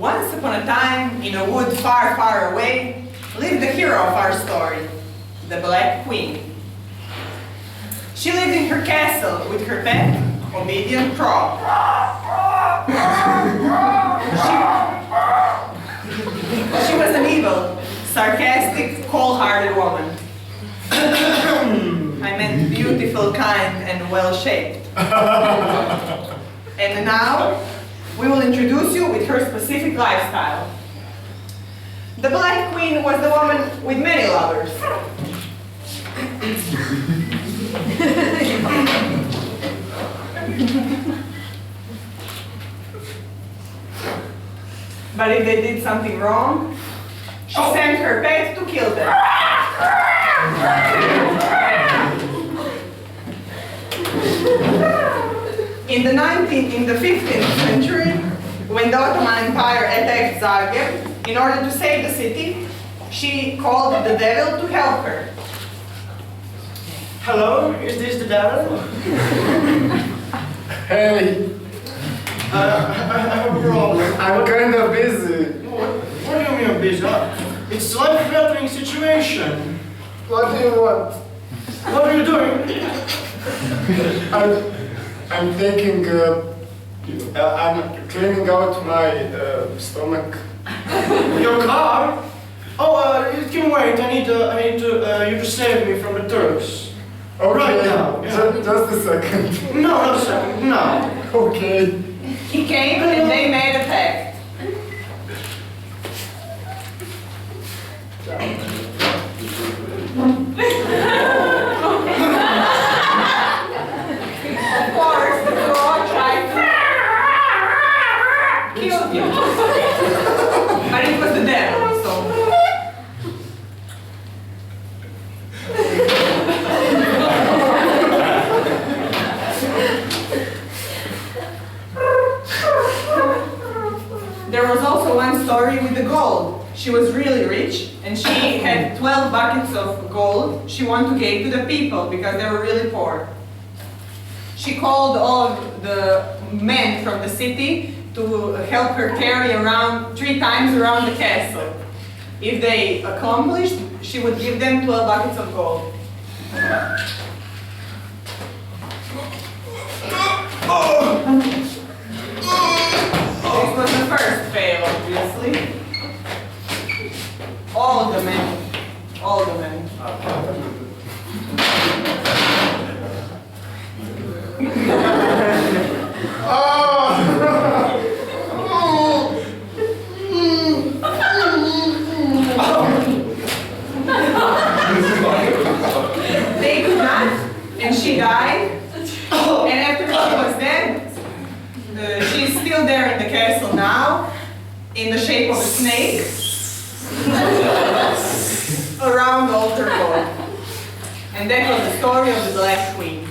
Once upon a time, in a wood far, far away, lived the hero of our story, the Black Queen. She lived in her castle with her pet, obedient Crow. She was an evil, sarcastic, cold-hearted woman. I meant beautiful, kind, and well-shaped. And now, we will introduce you with her specific lifestyle. The Black Queen was the woman with many lovers. But if they did something wrong, she sent her pet to kill them. In the 15th century, when the Ottoman Empire attacked Zagreb, in order to save the city, she called the devil to help her. Hello, is this the devil? Hey, I have a problem. I'm kind of busy. What do you mean busy? It's a life-threatening situation. What do you want? What are you doing? I'm thinking, I'm cleaning out my stomach. Your car? Oh, it can wait. I need you to save me from the Turks. Okay, Right now, yeah. just a second. No, not a second. No. Okay. He came and they made a pact. Of course, the Crow tried to kill him. But it was the devil, so. There was also one story with the gold. She was really rich and she had 12 buckets of gold she wanted to give to the people because they were really poor. She called all of the men from the city to help her carry around 3 times around the castle. If they accomplished, she would give them 12 buckets of gold. This was the first fail, obviously. All the men. All the men. They could not, and she died. And after she was dead, she's still there in the castle now, in the shape of a snake, around altar gold. And that was the story of the Black Queen.